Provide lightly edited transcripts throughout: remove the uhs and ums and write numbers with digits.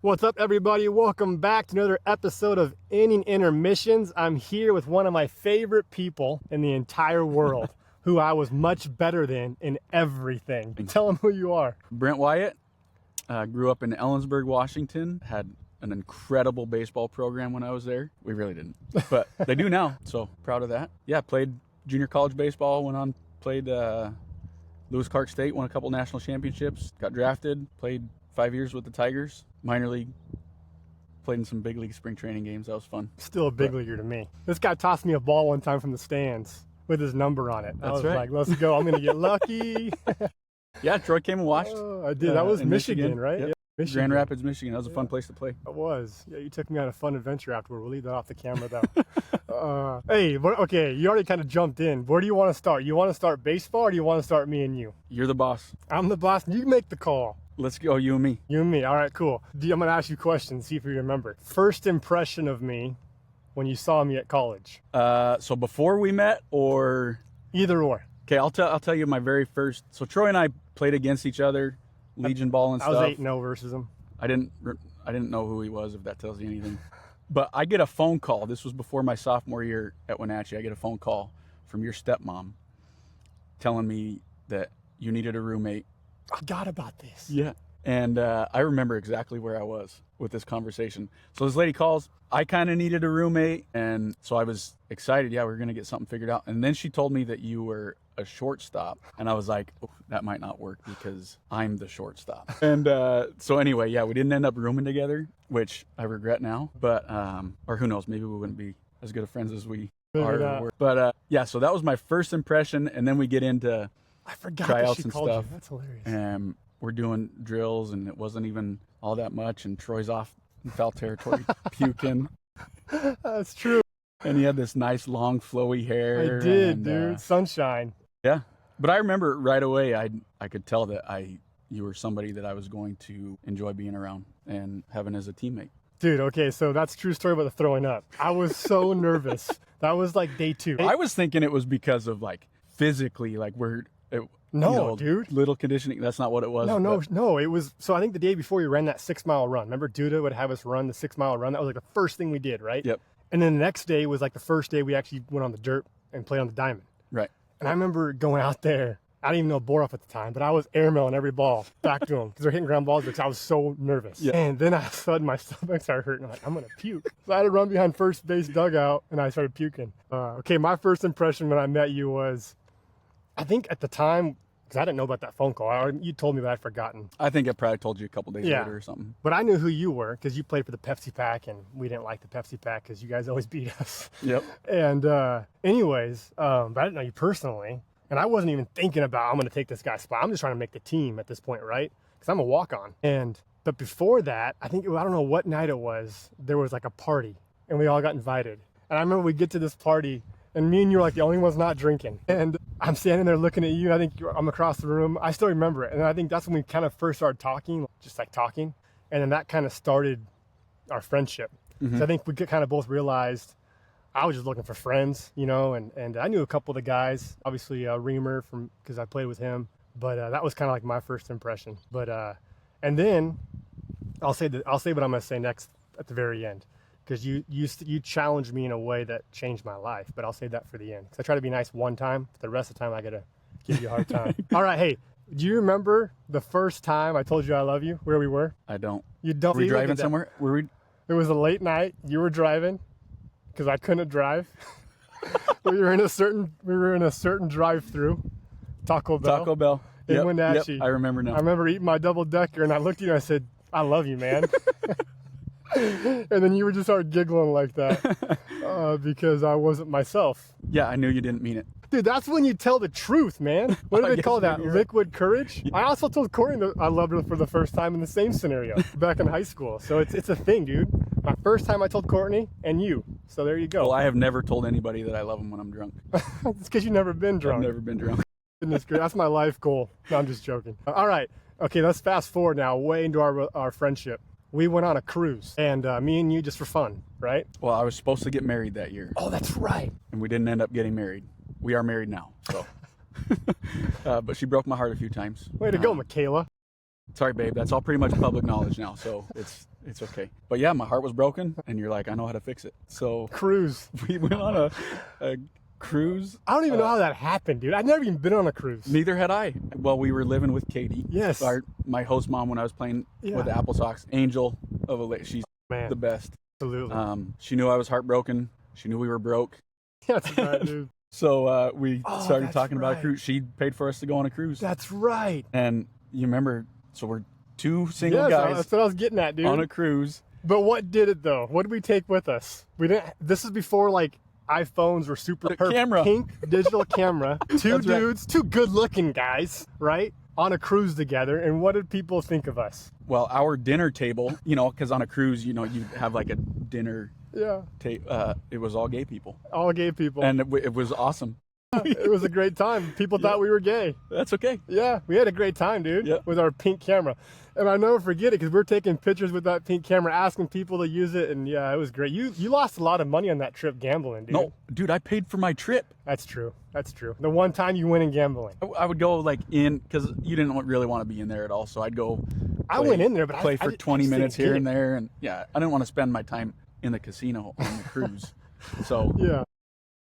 What's up, everybody? Welcome back to another episode of Intermissions. I'm here with one of my favorite people in the entire world, who I was much better than in everything. Tell them who you are. Brent Wyatt. Grew up in Ellensburg, Washington. Had an incredible baseball program when I was there. We really didn't, but they do now, so proud of that. Yeah, played junior college baseball, went on, played Lewis Clark State, won a couple national championships, got drafted, played 5 years with the Tigers. Minor league, played in some big league spring training games. That was fun. Still a big leaguer to me. This guy tossed me a ball one time from the stands with his number on it. I was like, let's go. I'm going to get lucky. Yeah, Troy came and watched. I did. That was Michigan, right? Yep. Yeah, Michigan. Grand Rapids, Michigan. That was a fun place to play. It was. Yeah, you took me on a fun adventure afterward. We'll leave that off the camera, though. Hey, okay, you already kind of jumped in. Where do you want to start? You want to start baseball, or do you want to start me and you? You're the boss. I'm the boss. You make the call. Let's go, you and me. You and me. All right, cool. I'm going to ask you questions, see if you remember. First impression of me when you saw me at college. So before we met, or either or. Okay, I'll tell you my very first. So Troy and I played against each other, Legion ball and stuff. I was 8-0 versus him. I didn't know who he was, if that tells you anything. But I get a phone call. This was before my sophomore year at Wenatchee. I get a phone call from your stepmom telling me that you needed a roommate. I forgot about this. Yeah. And I remember exactly where I was with this conversation. So this lady calls. I kind of needed a roommate. And so I was excited. Yeah, we're going to get something figured out. And then she told me that you were a shortstop. And I was like, oh, that might not work because I'm the shortstop. And so anyway, yeah, we didn't end up rooming together, which I regret now. But, or who knows, maybe we wouldn't be as good of friends as we are. But yeah, so that was my first impression. And then we get into I forgot tryouts that she and called stuff. You. That's hilarious. And we're doing drills, and it wasn't even all that much. And Troy's off in foul territory, puking. That's true. And he had this nice, long, flowy hair. I did, dude. Sunshine. Yeah. But I remember right away, I could tell that you were somebody that I was going to enjoy being around and having as a teammate. Dude, okay, so that's a true story about the throwing up. I was so nervous. That was like day 2. I was thinking it was because of like physically, like dude. Little conditioning. That's not what it was. No. It was, so I think the day before we ran that 6-mile run. Remember Duda would have us run the 6-mile run? That was like the first thing we did, right? Yep. And then the next day was like the first day we actually went on the dirt and played on the diamond. Right. And I remember going out there. I didn't even know Borough at the time, but I was airmailing every ball back to him because they're hitting ground balls because I was so nervous. Yeah. And then all of a sudden my stomach started hurting. I'm like, I'm going to puke. So I had to run behind first base dugout and I started puking. Okay, my first impression when I met you was, I think at the time, because I didn't know about that phone call. You told me, but I'd forgotten. I think I probably told you a couple days later or something. But I knew who you were because you played for the Pepsi Pack, and we didn't like the Pepsi Pack because you guys always beat us. Yep. And anyways, but I didn't know you personally. And I wasn't even thinking about, I'm going to take this guy's spot. I'm just trying to make the team at this point, right? Because I'm a walk-on. But before that, I don't know what night it was, there was like a party, and we all got invited. And I remember we get to this party, and me and you were like the only ones not drinking. And I'm standing there looking at you. I think I'm across the room. I still remember it. And I think that's when we kind of first started talking, just like talking. And then that kind of started our friendship. Mm-hmm. So I think we kind of both realized I was just looking for friends, you know, and I knew a couple of the guys, obviously Reamer because I played with him. But that was kind of like my first impression. But and then I'll say what I'm going to say next at the very end. Because you challenged me in a way that changed my life, but I'll save that for the end. Because I try to be nice one time, but the rest of the time I gotta give you a hard time. All right, hey, do you remember the first time I told you I love you? Where we were? I don't. You don't? Were we driving somewhere? Were we? It was a late night. You were driving, because I couldn't drive. we were in a certain drive-through, Taco Bell. In Wenatchee. Yep, I remember now. I remember eating my double-decker, and I looked at you and I said, "I love you, man." And then you would just start giggling like that because I wasn't myself. Yeah, I knew you didn't mean it. Dude, that's when you tell the truth, man. What do they call that? Liquid courage? Yeah. I also told Courtney that I loved her for the first time in the same scenario back in high school. So it's a thing, dude. My first time I told Courtney and you. So there you go. Well, I have never told anybody that I love them when I'm drunk. It's because you've never been drunk. I've never been drunk. Goodness gracious, that's my life goal. No, I'm just joking. All right. Okay, let's fast forward now way into our friendship. We went on a cruise, and me and you just for fun, right? Well, I was supposed to get married that year. Oh, that's right. And we didn't end up getting married. We are married now, so. But she broke my heart a few times. Way to go, Michaela. Sorry, babe. That's all pretty much public knowledge now, so it's It's okay. But yeah, my heart was broken, and you're like, I know how to fix it. So Cruise. we went on a cruise. I don't even know how that happened, dude. I've never even been on a cruise. Neither had I. Well, we were living with Katie. Yes. My host mom when I was playing Yeah. with the Apple Sox. Angel of a lady. She's Man. the best. Absolutely. She knew I was heartbroken. She knew we were broke. That's right, dude. So we started that's talking about a right. cruise. She paid for us to go on a cruise. That's right. And you remember, so we're two single Yes, guys that's what I was getting at, dude. on a cruise. But what did it though? What did we take with us? We didn't. This is before like iPhones were super. The camera. Pink digital camera. Two That's right. dudes, two good-looking guys, right, on a cruise together. And what did people think of us? Well, our dinner table, because on a cruise, you have like a dinner Yeah, table. It was all gay people, all gay people. and it was awesome. It was a great time. People thought we were gay. That's okay. Yeah, we had a great time, dude, Yeah. with our pink camera. And I'll never forget it because we're taking pictures with that pink camera, asking people to use it. And yeah, it was great. You lost a lot of money on that trip gambling, dude. No, dude, I paid for my trip. That's true. That's true. The one time you went in gambling. I would go like because you didn't really want to be in there at all. So I'd go. I went in there, but play I for just 20 didn't minutes get here it. and there, and yeah, I didn't want to spend my time in the casino on the cruise. So Yeah.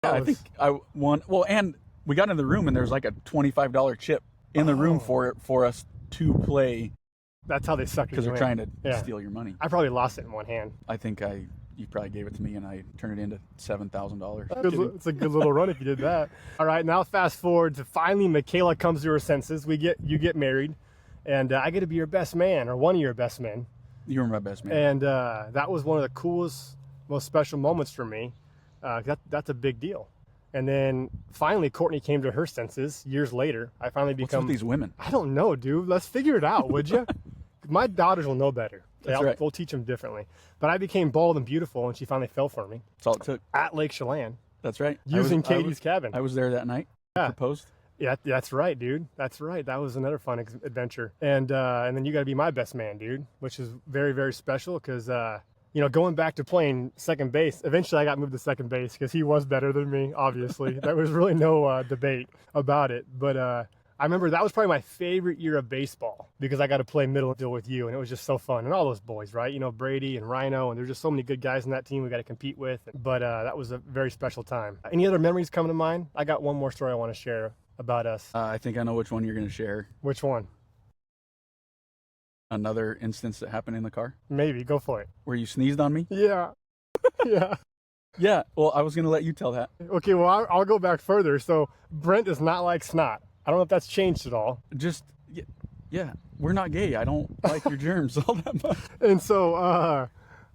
yeah, I think I won. Well, and we got in the room and there's like a $25 chip in the room for us to play That's how they suck because you they're in. trying to Yeah. steal your money. I probably lost it in one hand. I think you probably gave it to me and I turned it into $7,000. It's a good little run if you did that. All right, now fast forward to finally Michaela comes to her senses. You get married, and I get to be your best man or one of your best men. You were my best man. And that was one of the coolest, most special moments for me. That's a big deal. And then finally, Courtney came to her senses years later. I finally What's become. with these women? I don't know, dude. Let's figure it out, would you? My daughters will know better. That's right. We'll teach them differently. But I became bold and beautiful, and she finally fell for me That's all it took. at Lake Chelan That's right. using Katie's cabin. I was there that night. Yeah. Proposed. Yeah, that's right, dude. That's right. That was another fun adventure. And then you got to be my best man, dude, which is very, very special because, going back to playing second base, eventually I got moved to second base because he was better than me, obviously. There was really no debate about it. But I remember that was probably my favorite year of baseball because I got to play middle infield with you, and it was just so fun. And all those boys, right? Brady and Rhino, and there's just so many good guys in that team we got to compete with. But that was a very special time. Any other memories coming to mind? I got one more story I want to share about us. I think I know which one you're going to share. Which one? Another instance that happened in the car Maybe. Go for it. where you sneezed on me. Yeah. Yeah. Yeah. Well, I was going to let you tell that. Okay, well, I'll go back further. So Brent does not like snot. I don't know if that's changed at all. Just, yeah, we're not gay. I don't like your germs all that much. And so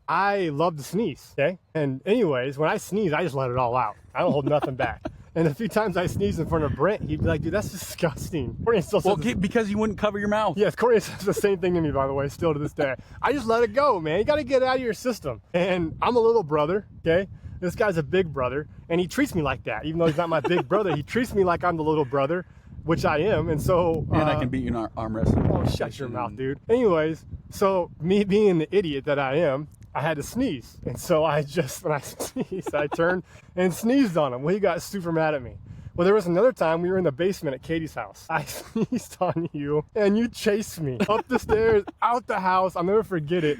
I love to sneeze, okay? And anyways, when I sneeze, I just let it all out. I don't hold nothing back. And a few times I sneezed in front of Brent, he'd be like, dude, that's disgusting. Courtney still says Well, because you wouldn't cover your mouth. Yes, Courtney says the same thing to me, by the way, still to this day. I just let it go, man. You got to get it out of your system. And I'm a little brother, okay? This guy's a big brother, and he treats me like that. Even though he's not my big brother, he treats me like I'm the little brother, which I am. And so... And I can beat you in arm wrestling. Oh, shut your mouth, dude. Anyways, so me being the idiot that I am, I had to sneeze. And so when I sneezed, I turned and sneezed on him. Well, he got super mad at me. Well, there was another time we were in the basement at Katie's house. I sneezed on you and you chased me up the stairs, out the house. I'll never forget it.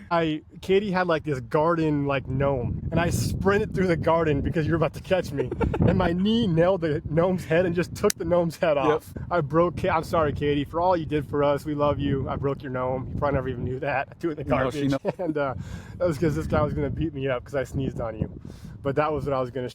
Katie had like this garden like gnome and I sprinted through the garden because you were about to catch me. And my knee nailed the gnome's head and just took the gnome's head off. Yep. I'm sorry, Katie, for all you did for us. We love you. I broke your gnome. You probably never even knew that. I threw it in the garbage. And that was because this guy was going to beat me up because I sneezed on you. But that was what I was going to